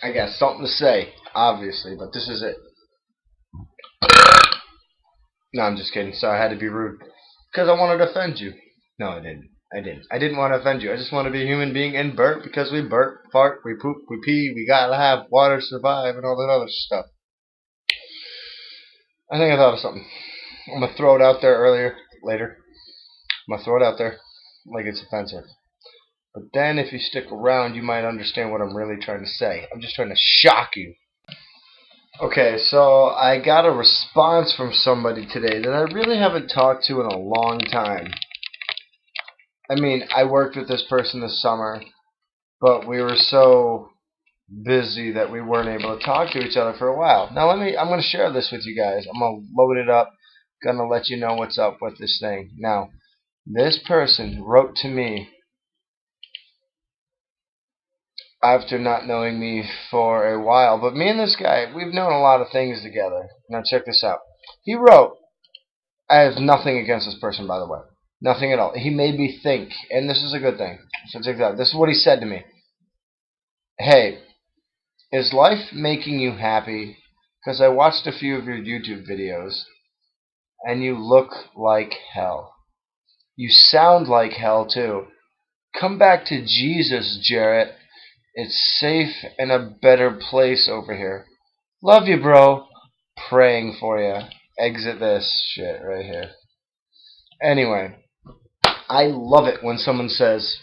I got something to say, obviously, but this is it. No, I'm just kidding. Sorry, I had to be rude. Because I wanted to offend you. No, I didn't. I didn't. I didn't want to offend you. I just want to be a human being and burp because we burp, fart, we poop, we pee, we gotta have water to survive and all that other stuff. I think I thought of something. I'm gonna throw it out there later. I'm gonna throw it out there like it's offensive. But then if you stick around, you might understand what I'm really trying to say. I'm just trying to shock you. Okay, so I got a response from somebody today that I really haven't talked to in a long time. I mean, I worked with this person this summer, but we were so busy that we weren't able to talk to each other for a while. Now I'm going to share this with you guys. I'm going to load it up, going to let you know what's up with this thing. Now, this person wrote to me after not knowing me for a while, but me and this guy, we've known a lot of things together. Now check this out. He wrote, I have nothing against this person, by the way. Nothing at all. He made me think, and this is a good thing. So check that out. This is what he said to me. Hey, is life making you happy? Because I watched a few of your YouTube videos, and you look like hell. You sound like hell, too. Come back to Jesus, Jarrett. It's safe and a better place over here. Love you, bro. Praying for you. Exit this shit right here. Anyway, I love it when someone says,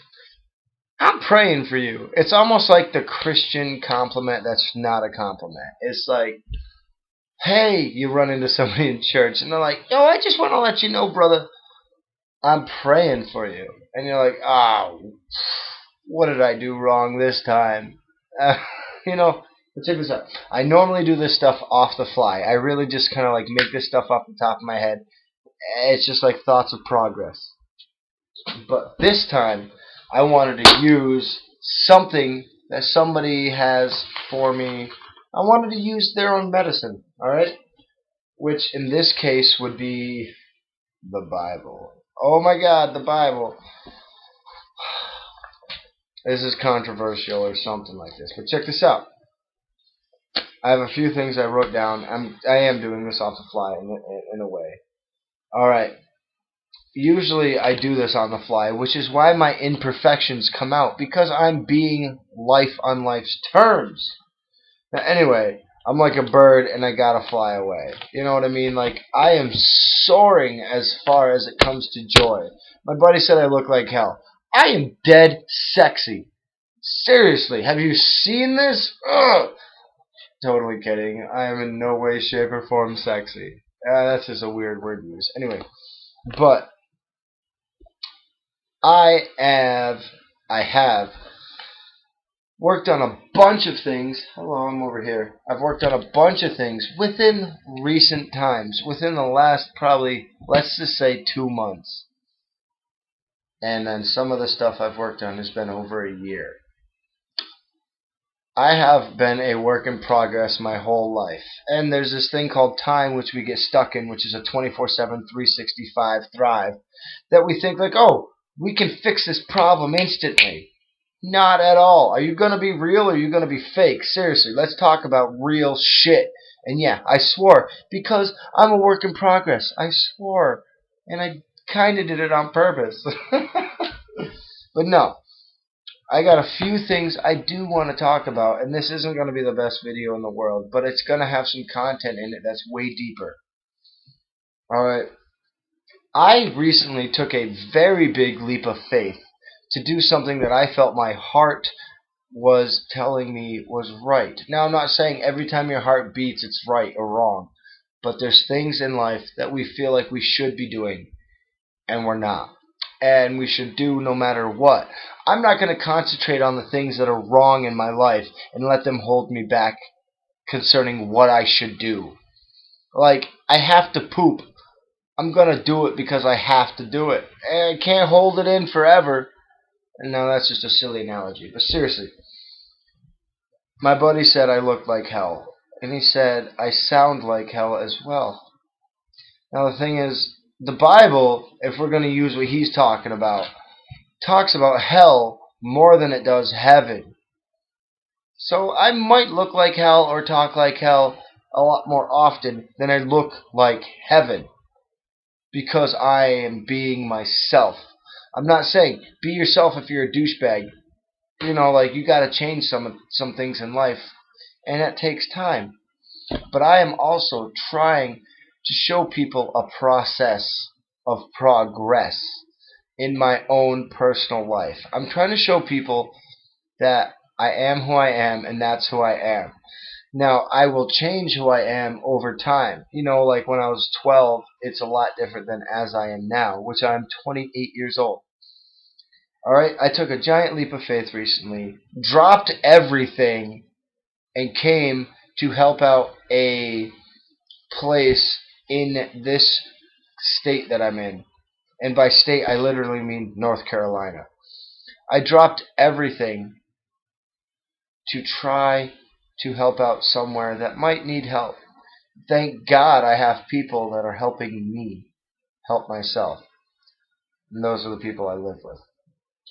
I'm praying for you. It's almost like the Christian compliment that's not a compliment. It's like, hey, you run into somebody in church and they're like, yo, I just want to let you know, brother, I'm praying for you. And you're like, oh, what did I do wrong this time? You know, but check this out. I normally do this stuff off the fly. I really just kind of like make this stuff off the top of my head. It's just like thoughts of progress. But this time, I wanted to use something that somebody has for me. I wanted to use their own medicine, alright? Which in this case would be the Bible. Oh my god, the Bible. This is controversial or something like this. But check this out. I have a few things I wrote down. I am doing this off the fly in a way. Alright. Usually I do this on the fly, which is why my imperfections come out, because I'm being life on life's terms. Now, anyway, I'm like a bird and I gotta fly away. You know what I mean? Like, I am soaring as far as it comes to joy. My buddy said I look like hell. I am dead sexy. Seriously, have you seen this? Ugh. Totally kidding. I am in no way, shape, or form sexy. That's just a weird word to use. Anyway, but I have I have worked on a bunch of things. Hello, I'm over here. I've worked on a bunch of things within recent times, within the last probably, let's just say 2 months. And then some of the stuff I've worked on has been over a year. I have been a work in progress my whole life. And there's this thing called time which we get stuck in, which is a 24/7, 365 thrive, that we think like, oh, we can fix this problem instantly. Not at all. Are you going to be real or are you going to be fake? Seriously, let's talk about real shit. And yeah, I swore because I'm a work in progress. I swore. And I kind of did it on purpose. But no, I got a few things I do want to talk about, and this isn't going to be the best video in the world, but it's going to have some content in it that's way deeper. Alright, I recently took a very big leap of faith to do something that I felt my heart was telling me was right. Now, I'm not saying every time your heart beats it's right or wrong, but there's things in life that we feel like we should be doing, and we're not. And we should do no matter what. I'm not going to concentrate on the things that are wrong in my life and let them hold me back concerning what I should do. Like, I have to poop. I'm going to do it because I have to do it. And I can't hold it in forever. And now that's just a silly analogy. But seriously, my buddy said I look like hell. And he said I sound like hell as well. Now the thing is, the Bible, if we're going to use what he's talking about, talks about hell more than it does heaven. So I might look like hell or talk like hell a lot more often than I look like heaven because I am being myself. I'm not saying be yourself if you're a douchebag. You know, like you got to change some things in life, and that takes time. But I am also trying to show people a process of progress in my own personal life. I'm trying to show people that I am who I am and that's who I am. Now, I will change who I am over time. You know, like when I was 12, it's a lot different than as I am now, which I'm 28 years old. Alright, I took a giant leap of faith recently, dropped everything, and came to help out a place in this state that I'm in. And by state, I literally mean North Carolina. I dropped everything to try to help out somewhere that might need help. Thank God I have people that are helping me help myself. And those are the people I live with.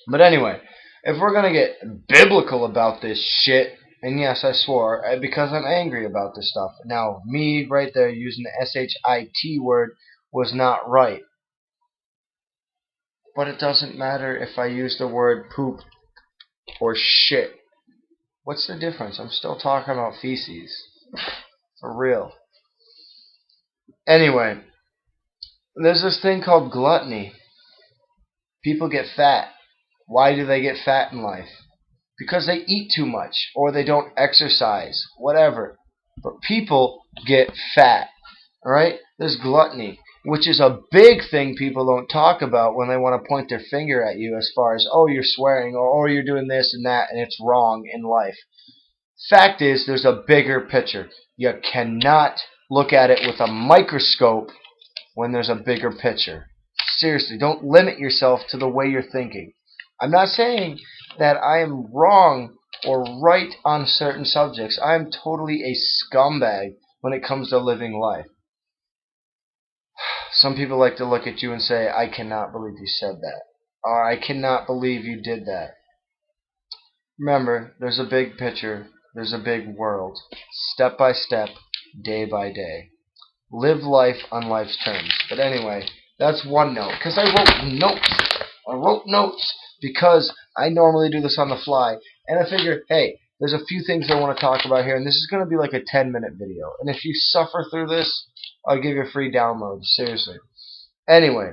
But anyway, if we're going to get biblical about this shit, and yes, I swore, because I'm angry about this stuff. Now, me right there using the SHIT word was not right. But it doesn't matter if I use the word poop or shit. What's the difference? I'm still talking about feces. For real. Anyway, there's this thing called gluttony. People get fat. Why do they get fat in life? Because they eat too much or they don't exercise, whatever. But people get fat. Alright? There's gluttony, which is a big thing people don't talk about when they want to point their finger at you as far as, oh, you're swearing, or oh, you're doing this and that, and it's wrong in life. Fact is, there's a bigger picture. You cannot look at it with a microscope when there's a bigger picture. Seriously, don't limit yourself to the way you're thinking. I'm not saying that I am wrong or right on certain subjects. I am totally a scumbag when it comes to living life. Some people like to look at you and say, I cannot believe you said that. Or I cannot believe you did that. Remember, there's a big picture. There's a big world. Step by step, day by day. Live life on life's terms. But anyway, that's one note. Because I wrote notes. I wrote notes because I normally do this on the fly. And I figured, hey, there's a few things I want to talk about here. And this is going to be like a 10-minute video. And if you suffer through this, I'll give you a free download. Seriously. Anyway,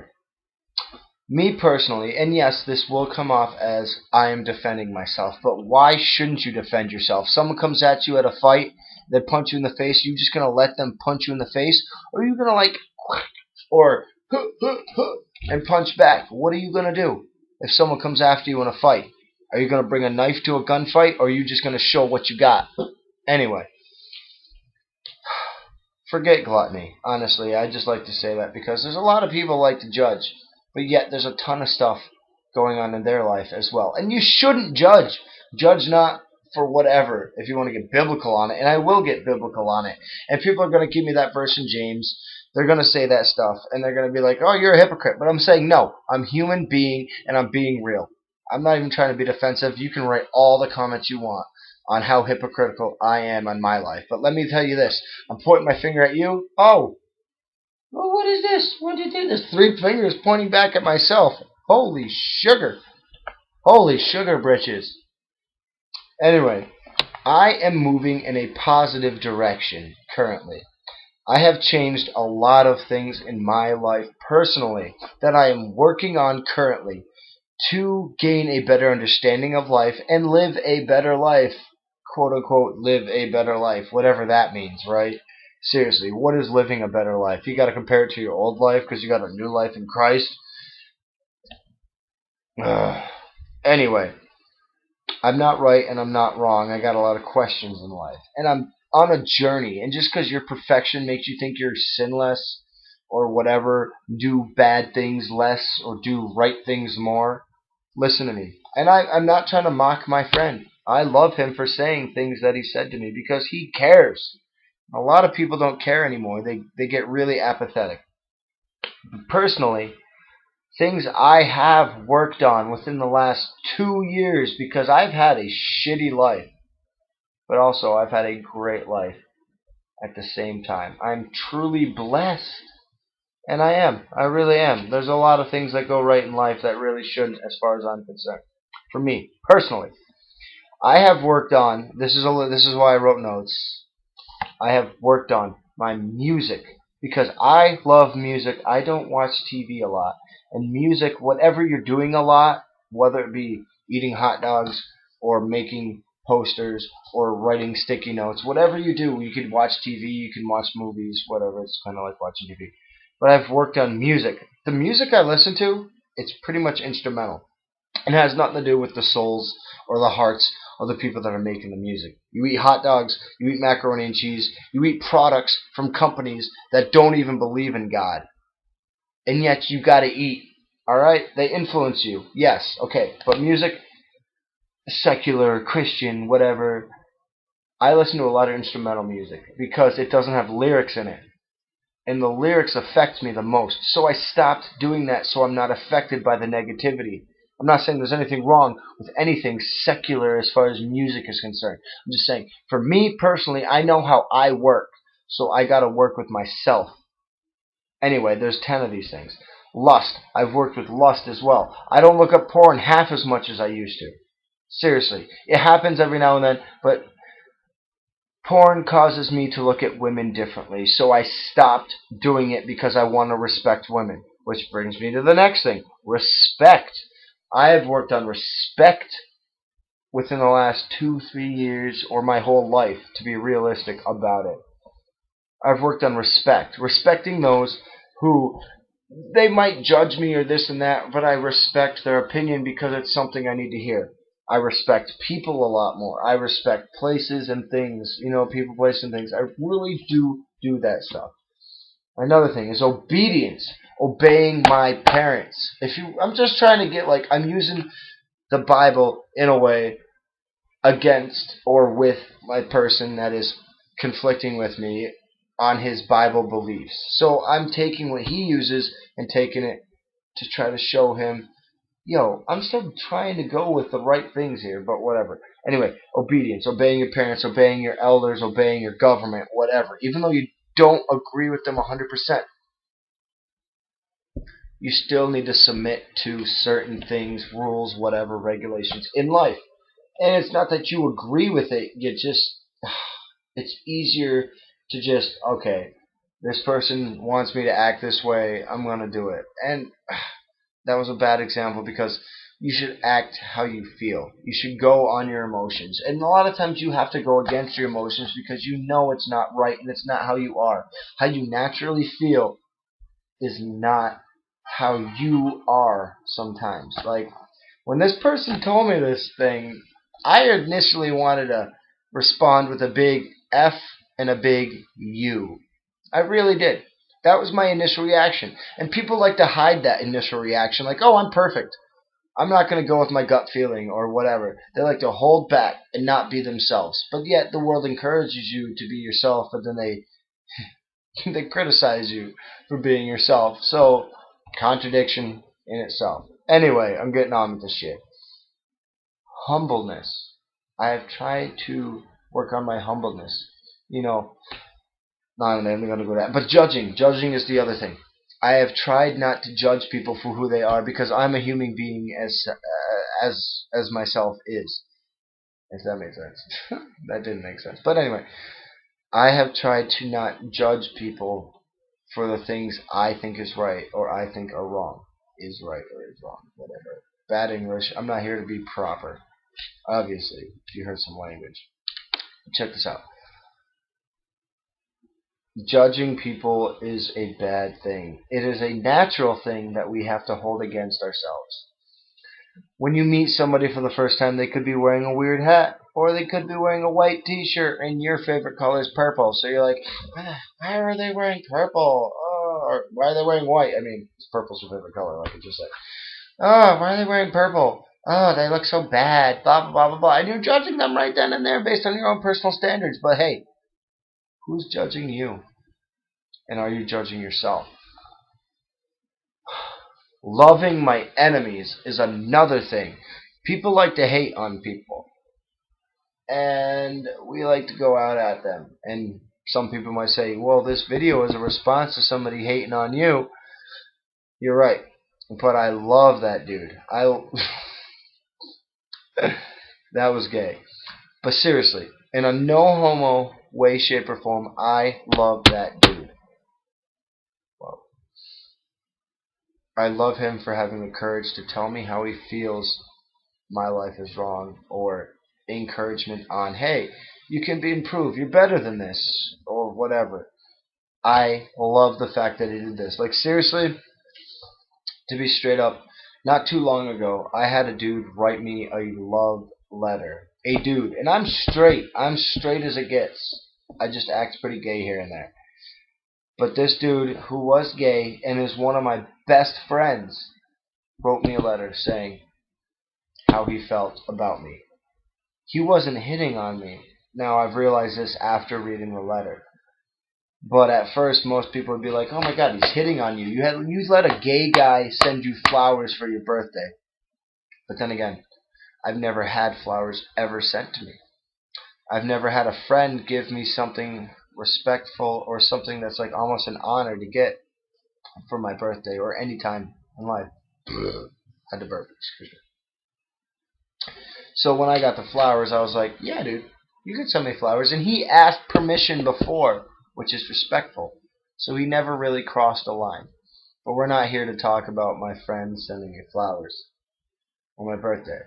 me personally, and yes, this will come off as I am defending myself, but why shouldn't you defend yourself? Someone comes at you at a fight, they punch you in the face, you just gonna let them punch you in the face? Or are you gonna like, or, and punch back? What are you gonna do if someone comes after you in a fight? Are you gonna bring a knife to a gunfight, or are you just gonna show what you got? Anyway. Forget gluttony, honestly. I just like to say that because there's a lot of people like to judge, but yet there's a ton of stuff going on in their life as well. And you shouldn't judge. Judge not for whatever, if you want to get biblical on it, and I will get biblical on it. And people are going to give me that verse in James. They're going to say that stuff, and they're going to be like, oh, you're a hypocrite. But I'm saying, no, I'm a human being, and I'm being real. I'm not even trying to be defensive. You can write all the comments you want on how hypocritical I am on my life. But let me tell you this. I'm pointing my finger at you. Oh, well, what is this? What did you do? There's 3 fingers pointing back at myself. Holy sugar. Holy sugar britches. Anyway, I am moving in a positive direction currently. I have changed a lot of things in my life personally that I am working on currently to gain a better understanding of life and live a better life. Quote unquote, live a better life, whatever that means, right? Seriously, what is living a better life? You got to compare it to your old life because you got a new life in Christ. Anyway, I'm not right and I'm not wrong. I got a lot of questions in life. And I'm on a journey. And just because your perfection makes you think you're sinless or whatever, do bad things less or do right things more, listen to me. And I'm not trying to mock my friend. I love him for saying things that he said to me because he cares. A lot of people don't care anymore. They get really apathetic. Personally, things I have worked on within the last 2 years because I've had a shitty life. but also I've had a great life at the same time. I'm truly blessed. And I am. I really am. There's a lot of things that go right in life that really shouldn't, as far as I'm concerned. For me, personally. I have worked on, this is why I wrote notes. I have worked on my music because I love music. I don't watch TV a lot. And music, whatever you're doing a lot, whether it be eating hot dogs or making posters or writing sticky notes, whatever you do, you can watch TV, you can watch movies, whatever. It's kind of like watching TV. But I've worked on music. The music I listen to, it's pretty much instrumental. It has nothing to do with the souls or the hearts of the people that are making the music. You eat hot dogs, you eat macaroni and cheese, you eat products from companies that don't even believe in God. And yet you gotta eat. Alright? They influence you. Yes, okay. But music, secular, Christian, whatever, I listen to a lot of instrumental music because it doesn't have lyrics in it. And the lyrics affect me the most. So I stopped doing that so I'm not affected by the negativity. I'm not saying there's anything wrong with anything secular as far as music is concerned. I'm just saying, for me personally, I know how I work. So I gotta work with myself. Anyway, there's 10 of these things. Lust. I've worked with lust as well. I don't look up porn half as much as I used to. Seriously. It happens every now and then, but porn causes me to look at women differently, so I stopped doing it because I want to respect women. Which brings me to the next thing, respect. I have worked on respect within the last 2, 3 years, or my whole life, to be realistic about it. I've worked on respect. Respecting those who, they might judge me or this and that, but I respect their opinion because it's something I need to hear. I respect people a lot more. I respect places and things, people, places, and things. I really do that stuff. Another thing is obedience, obeying my parents. I'm just trying to get I'm using the Bible in a way against or with my person that is conflicting with me on his Bible beliefs. So I'm taking what he uses and taking it to try to show him, I'm still trying to go with the right things here, but whatever. Anyway, obedience, obeying your parents, obeying your elders, obeying your government, whatever. Even though you don't agree with them 100%, you still need to submit to certain things, rules, whatever, regulations in life. And it's not that you agree with it, it's easier to just, okay, this person wants me to act this way, I'm going to do it. And that was a bad example because you should act how you feel. You should go on your emotions. And a lot of times you have to go against your emotions because you know it's not right and it's not how you are. How you naturally feel is not how you are sometimes. When this person told me this thing, I initially wanted to respond with a big F and a big U. I really did. That was my initial reaction. And people like to hide that initial reaction, like, oh, I'm perfect. I'm not going to go with my gut feeling or whatever. They like to hold back and not be themselves. But yet the world encourages you to be yourself, but then they criticize you for being yourself. So, contradiction in itself. Anyway, I'm getting on with this shit. Humbleness. I have tried to work on my humbleness. Not even going to go that. But judging is the other thing. I have tried not to judge people for who they are because I'm a human being as myself is. If that makes sense. That didn't make sense. But anyway, I have tried to not judge people for the things I think is right or I think are wrong. Is right or is wrong. Whatever. Bad English. I'm not here to be proper. Obviously, if you heard some language. Check this out. Judging people is a bad thing. It is a natural thing that we have to hold against ourselves. When you meet somebody for the first time, they could be wearing a weird hat, or they could be wearing a white t-shirt, and your favorite color is purple. So you're like, why are they wearing purple? Oh, or why are they wearing white? I mean, purple's your favorite color, like I just said. Oh, why are they wearing purple? Oh, they look so bad, blah, blah, blah, blah, blah. And you're judging them right then and there based on your own personal standards. But hey, who's judging you? And are you judging yourself? Loving my enemies is another thing. People like to hate on people. and we like to go out at them. And some people might say, well, this video is a response to somebody hating on you. You're right. But I love that dude. That was gay. But seriously, in a no homo way, shape, or form, I love that dude. Well, I love him for having the courage to tell me how he feels my life is wrong, or encouragement on, hey, you can be improved, you're better than this, or whatever. I love the fact that he did this. Like, seriously, to be straight up, not too long ago, I had a dude write me a love letter. A dude. And I'm straight. I'm straight as it gets. I just act pretty gay here and there. But this dude, who was gay and is one of my best friends, wrote me a letter saying how he felt about me. He wasn't hitting on me. Now, I've realized this after reading the letter. But at first, most people would be like, oh my god, he's hitting on you. You let a gay guy send you flowers for your birthday. But then again, I've never had flowers ever sent to me. I've never had a friend give me something respectful or something that's like almost an honor to get for my birthday or any time in life. Had to burp, excuse me. So when I got the flowers, I was like, yeah, dude, you can send me flowers. And he asked permission before, which is respectful. So he never really crossed a line. But we're not here to talk about my friend sending me flowers on my birthday.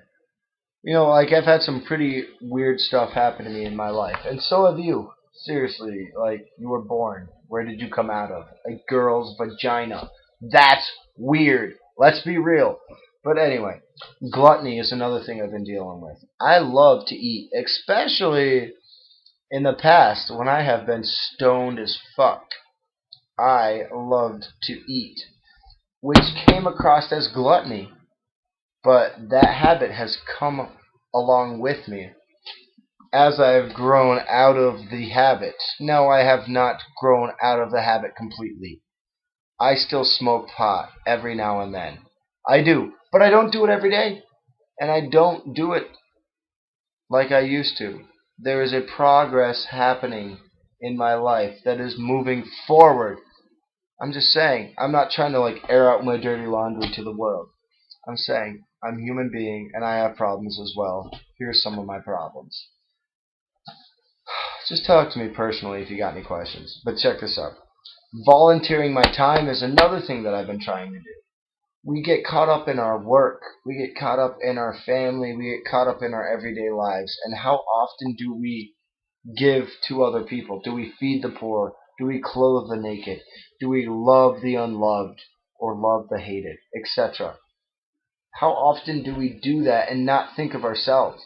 You know, like, I've had some pretty weird stuff happen to me in my life. And so have you. Seriously, like, you were born. Where did you come out of? A girl's vagina. That's weird. Let's be real. But anyway, gluttony is another thing I've been dealing with. I love to eat, especially in the past when I have been stoned as fuck. I loved to eat, which came across as gluttony. But that habit has come along with me as I have grown out of the habit. No, I have not grown out of the habit completely. I still smoke pot every now and then. I do, but I don't do it every day. And I don't do it like I used to. There is a progress happening in my life that is moving forward. I'm just saying, I'm not trying to like air out my dirty laundry to the world. I'm saying, I'm a human being and I have problems as well. Here's some of my problems. Just talk to me personally if you got any questions. But check this out. Volunteering my time is another thing that I've been trying to do. We get caught up in our work. We get caught up in our family. We get caught up in our everyday lives. And how often do we give to other people? Do we feed the poor? Do we clothe the naked? Do we love the unloved or love the hated, etc.? How often do we do that and not think of ourselves?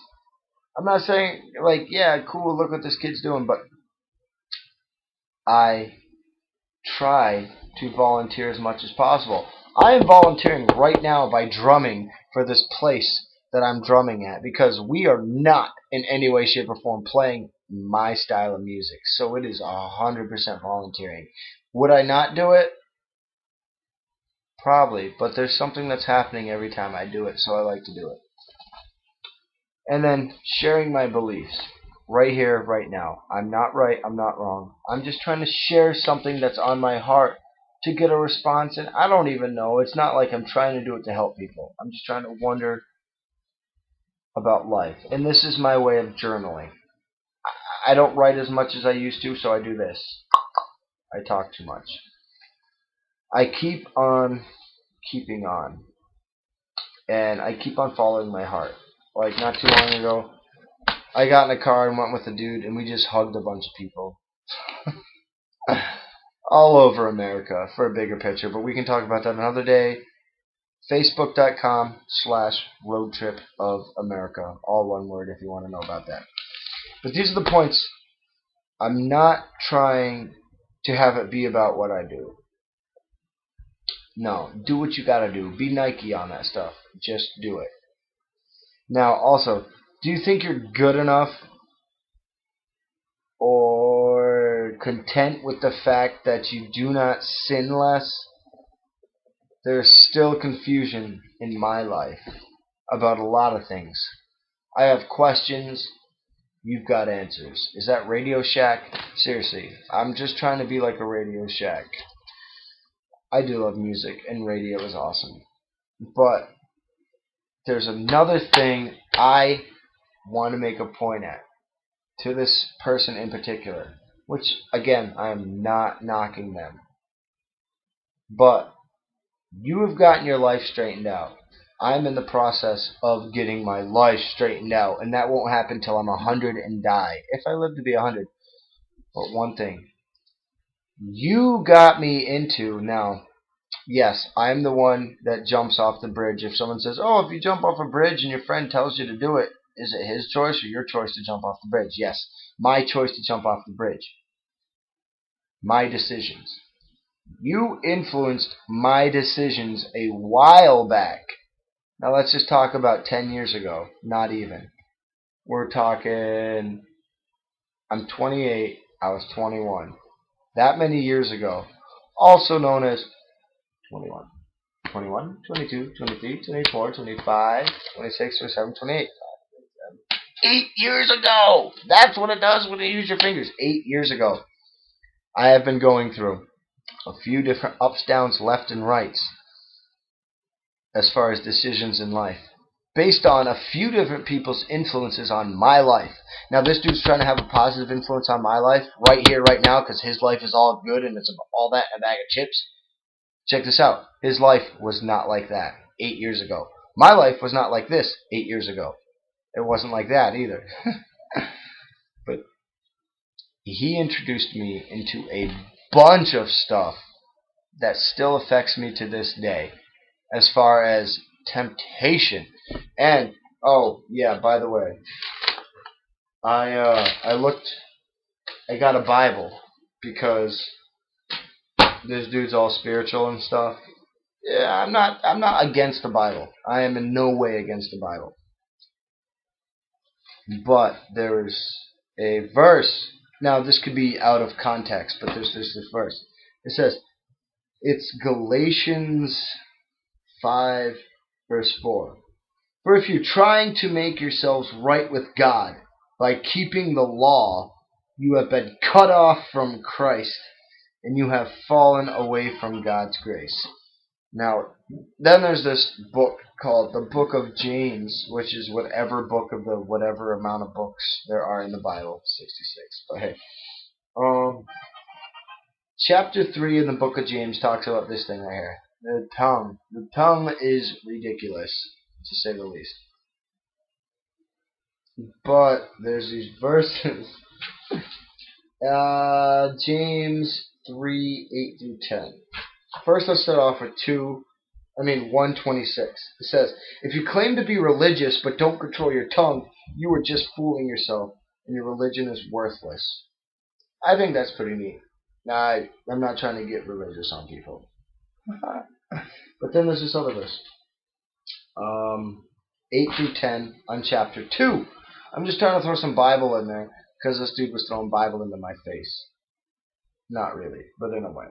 I'm not saying, like, yeah, cool, look what this kid's doing, but I try to volunteer as much as possible. I am volunteering right now by drumming for this place that I'm drumming at because we are not in any way, shape, or form playing my style of music. So it is 100% volunteering. Would I not do it? Probably, but there's something that's happening every time I do it, so I like to do it. And then sharing my beliefs. Right here, right now. I'm not right, I'm not wrong. I'm just trying to share something that's on my heart to get a response, and I don't even know. It's not like I'm trying to do it to help people. I'm just trying to wonder about life. And this is my way of journaling. I don't write as much as I used to, so I do this. I talk too much. I keep on keeping on. And I keep on following my heart. Like, not too long ago, I got in a car and went with a dude, and we just hugged a bunch of people. All over America for a bigger picture, but we can talk about that another day. Facebook.com/roadtripofamerica. All one word if you want to know about that. But these are the points. I'm not trying to have it be about what I do. No, do what you gotta do. Be Nike on that stuff. Just do it. Now, also, do you think you're good enough or content with the fact that you do not sin less? There's still confusion in my life about a lot of things. I have questions you've got answers. Is that Radio Shack? Seriously, I'm just trying to be like a Radio Shack. I do love music, and radio is awesome. But there's another thing I want to make a point at, to this person in particular, which, again, I am not knocking them. But you have gotten your life straightened out. I'm in the process of getting my life straightened out, and that won't happen till I'm 100 and die, if I live to be 100. But one thing, you got me into now. Yes, I'm the one that jumps off the bridge. If someone says, "Oh, if you jump off a bridge and your friend tells you to do it, is it his choice or your choice to jump off the bridge?" Yes, my choice to jump off the bridge. My decisions. You influenced my decisions a while back. Now let's just talk about 10 years ago. Not even. We're talking, I'm 28, I was 21. That many years ago. Also known as 21. 21, 22, 23, 24, 25, 26, 27, 28. 8 years ago! That's what it does when you use your fingers. 8 years ago. I have been going through a few different ups, downs, left, and rights as far as decisions in life, based on a few different people's influences on my life. Now, this dude's trying to have a positive influence on my life right here, right now, because his life is all good and it's all that in a bag of chips. Check this out. His life was not like that 8 years ago. My life was not like this 8 years ago. It wasn't like that either. But he introduced me into a bunch of stuff that still affects me to this day, as far as temptation. And oh yeah, by the way, I got a Bible because this dude's all spiritual and stuff. Yeah, I'm not against the Bible. I am in no way against the Bible. But there's a verse. Now this could be out of context, but there's this verse. It says, it's Galatians 5 verse 4. For if you're trying to make yourselves right with God by keeping the law, you have been cut off from Christ, and you have fallen away from God's grace. Now, then there's this book called the Book of James, which is whatever book of the whatever amount of books there are in the Bible, 66. But hey, chapter 3 in the Book of James talks about this thing right here. The tongue. The tongue is ridiculous, to say the least. But there's these verses. James 3, 8 through 10. First, let's start off with 126. It says, if you claim to be religious but don't control your tongue, you are just fooling yourself, and your religion is worthless. I think that's pretty neat. Now, I'm not trying to get religious on people. But then there's this other verse. 8 through 10 on chapter 2. I'm just trying to throw some Bible in there because this dude was throwing Bible into my face. Not really, but in a way.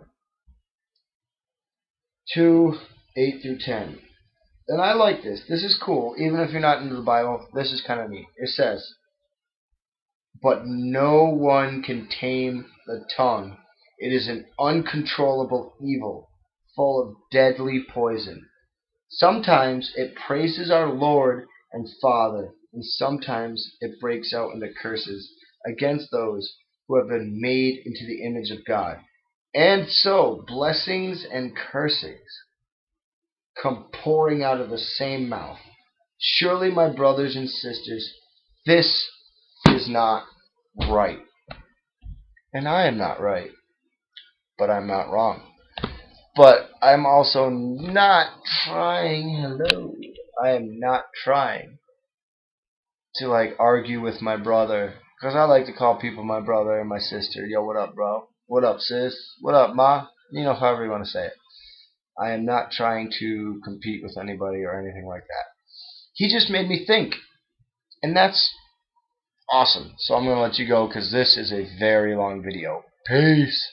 2, 8 through 10. And I like this. This is cool. Even if you're not into the Bible, this is kind of neat. It says, but no one can tame the tongue. It is an uncontrollable evil, full of deadly poison. Sometimes it praises our Lord and Father, and sometimes it breaks out into curses against those who have been made into the image of God. And so, blessings and cursings come pouring out of the same mouth. Surely, my brothers and sisters, this is not right. And I am not right, but I'm not wrong. But I'm also not trying, I am not trying to argue with my brother. Because I like to call people my brother and my sister. Yo, what up, bro? What up, sis? What up, ma? However you want to say it. I am not trying to compete with anybody or anything like that. He just made me think. And that's awesome. So I'm going to let you go because this is a very long video. Peace.